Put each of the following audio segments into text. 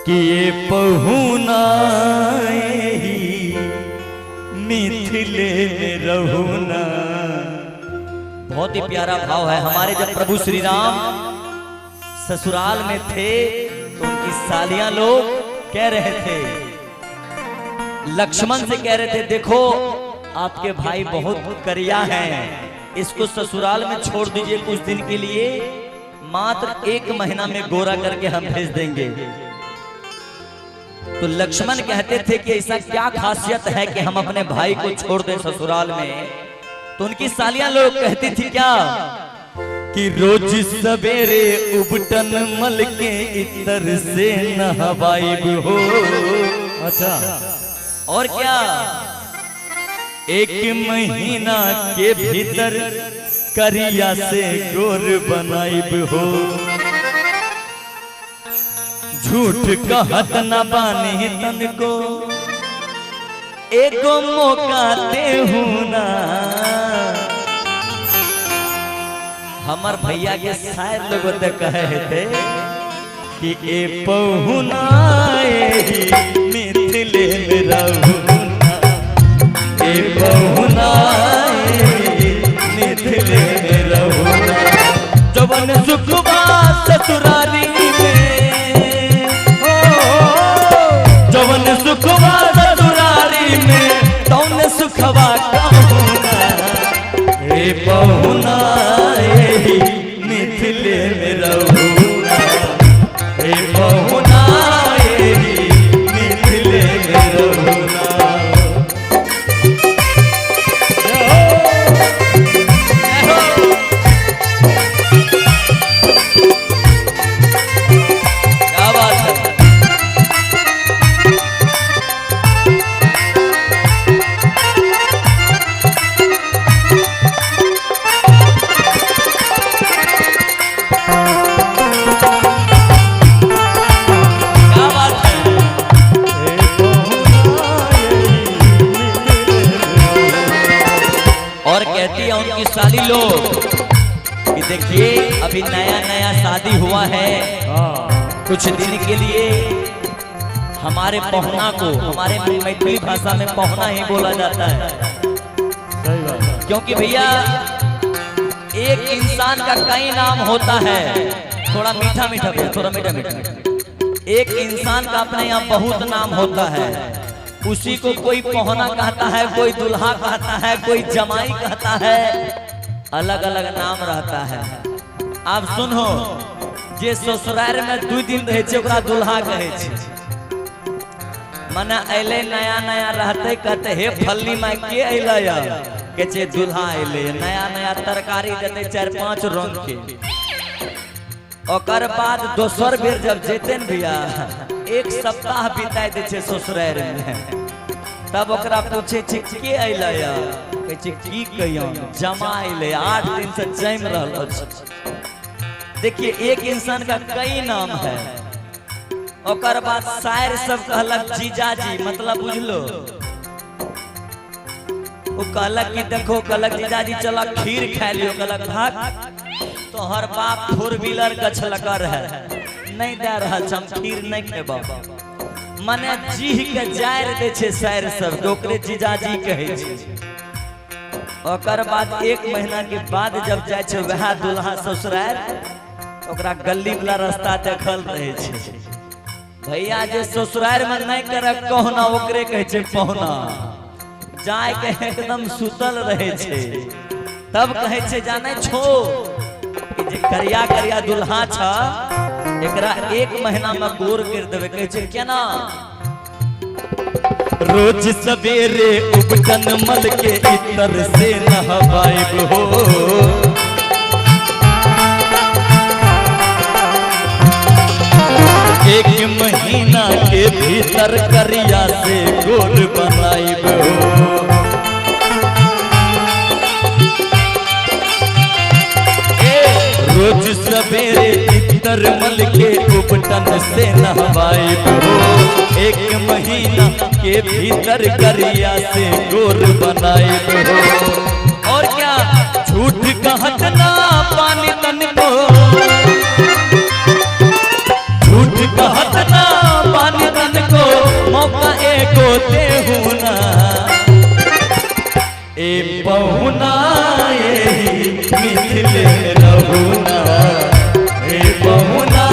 कि ये पहुना मिथिले में रहुना। बहुत ही प्यारा भाव है। हमारे जब प्रभु श्री राम ससुराल में थे तो उनकी सालियां लोग कह रहे थे, लक्ष्मण से कह रहे थे, देखो आपके भाई बहुत करिया हैं, इसको ससुराल में छोड़ दीजिए कुछ दिन के लिए, मात्र 1 महीना में गोरा करके हम भेज देंगे। तो लक्ष्मण कहते थे कि ऐसा क्या खासियत है कि हम अपने भाई को छोड़ दें ससुराल में। तो उनकी सालियां लोग कहती थी क्या कि रोज सवेरे उबटन मल के इतर से नहवाइब हो। अच्छा, और क्या 1 महीना के भीतर करिया से गोर बनाइब हो। झूठ कहत न बानी तन को एगो मौका देहू ना। हमार भैया के शायर लोग तो कहे थे कि ए पहुना मिथिले में रहुना, ए पहुना मिथिले में रहुना। जवन सुखवा ससुरारी में, जवन सुखवा ससुरारी में तौन सुखवा कहूना। ए पहुना मिथिले में रहुना, ए पहुना मिथिले में रहुना। क्या बात है। और कहती है उनकी साली लोग कि देखिए अभी नया नया शादी हुआ है, कुछ दिन के लिए हमारे पहुना को, हमारे मैथिली भाषा में पहुना ही बोला जाता है। क्योंकि भैया एक इंसान का कई नाम होता है। थोड़ा मीठा मीठा भैया, थोड़ा मीठा मीठा। एक इंसान का अपने यहाँ बहुत नाम होता है। उसी को कोई पहुना कहता है, कोई दुल्हा कहता है, कोई जमाई कहता है, अलग अलग नाम रहता है। आप सुनो, जे ससुराल में 2 दिन रहे छे ओकरा दुल्हा कहे छे। मने अइले नया नया रहते कहते हे फल्ली माई के अइले या के छे दुल्हा अइले, नया नया तरकारी देते 4-5 रंग के। ओकर बाद दोसर बेर जब जेते न भैया 1 सप्ताह बिताई दे छे ससुराल में, तब ओकरा पूछे छे के अइले या, कहे छे की कहियो जमा अइले, 8 दिन से जम रहल छ। देखिए एक इंसान का कई नाम है। ओकर बाद शायर सब कहलक जीजाजी, मतलब बुझलो, वो कहलक कि देखो, कहलक जीजाजी चला खीर खा लियो, कहलक भाग तो हर बाप 4 व्हीलर गछलकर है, नहीं दे रहा हम खीर नहीं खेबा। मने जीह के जायर दे छे शायर सब, ओकरे जीजाजी कहे छे। ओकर बाद 1 महीना के बाद जब जाय छे वह दुल्हा ससुराल, ओकरा गली वाला रास्ता देखल रहे छे। भैया जे ससुराल में नहीं करे कहना ओकरे कहे छे पहुना। जाय के एकदम सुतल रहे छे, तब कहे छे जाने छो जे करिया करिया दुल्हा छ, एकरा 1 महीना में गोर कर देवे। कहे छे केना? रोज सवेरे उबटन मल के इतर से नहवाइब हो। एक महीना के भीतर करिया से गोर बनाइब हो। रोज सवेरे इतर मल के उबटन से नहवाइब हो। 1 महीना के भीतर करिया से गोर बनाइब हो। और क्या झूठ कहत ना पानी तन को, झूठ कहत ना को देहू ना ए बहुना यही मिथिले रहुना ए बहुना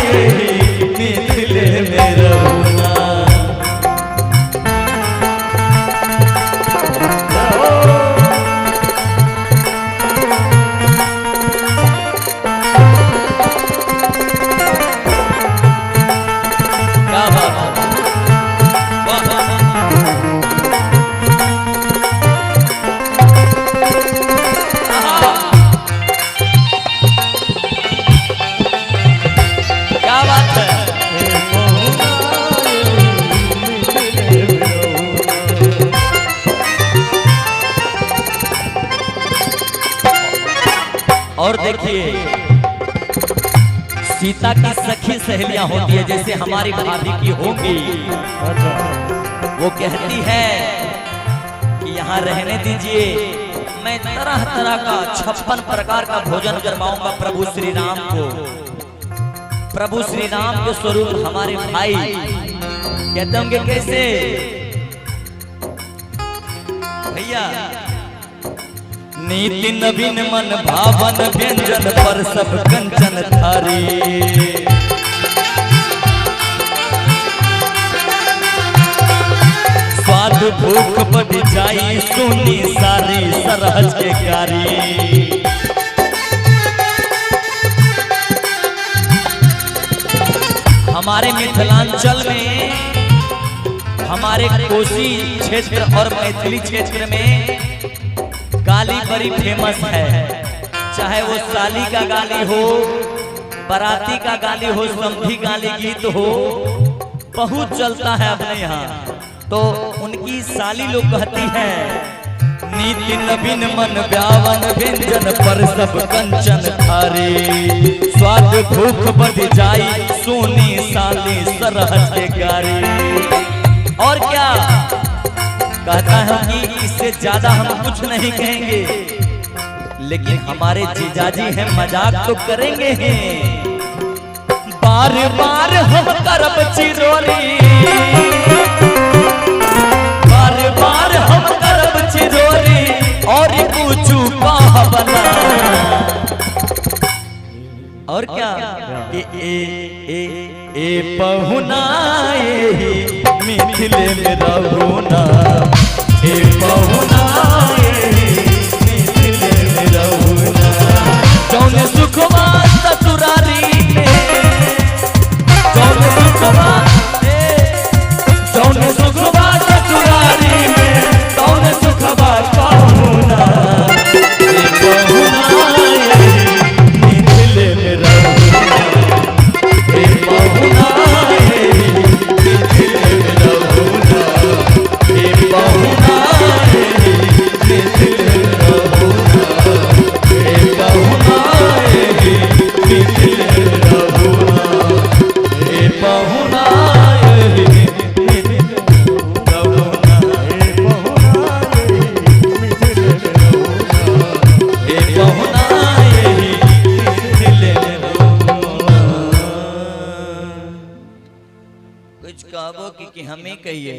यही मिथिले में रहुना। क्या बात है, वाह वाह और देखिए सीता की सखी सहेलियां होती है जैसे हमारी भाभी की होगी, वो कहती है कि यहाँ रहने दीजिए, मैं तरह तरह का 56 प्रकार का भोजन करवाऊंगा प्रभु श्री राम को। प्रभु श्री राम के स्वरूप हमारे भाई कहते होंगे कैसे भैया, नीति नवीन मन भावन व्यंजन पर सब कंचन थारी, स्वाद भूख बढ़ जाई सुनी सारी सरहज के कारी। हमारे मिथिलांचल में, हमारे कोसी क्षेत्र और मैथिली क्षेत्र में गाली बड़ी फेमस है, चाहे वो साली का गाली हो, बाराती का गाली हो, समधी गाली गीत हो, बहुत चलता है अपने यहाँ। तो उनकी साली लोग कहती है नीति नवीन मन ब्यावन व्यंजन पर सब कंचन थारे, स्वाद भूख बढ़ जाई सोनी साली सरहज के गारी। और क्या कहता है कि इससे ज्यादा हम कुछ नहीं कहेंगे, लेकिन हमारे जीजाजी हैं मजाक तो करेंगे हैं। बार बार हम करब चिरोरी, बार बार हम करब चिरोरी और पूछू कहाँ बना। और क्या ए बहुना यही मिथिले में रहुना, ए बहुना यही मिथिले में रहुना। जौन सुखवा ससुरारी में, जौन सुखवा ससुरारी में, जौन सुखवा पाहुना, ए बहुना यही मिथिले में रहुना, ए बहुना कुछ कहो कि हमें कहिए।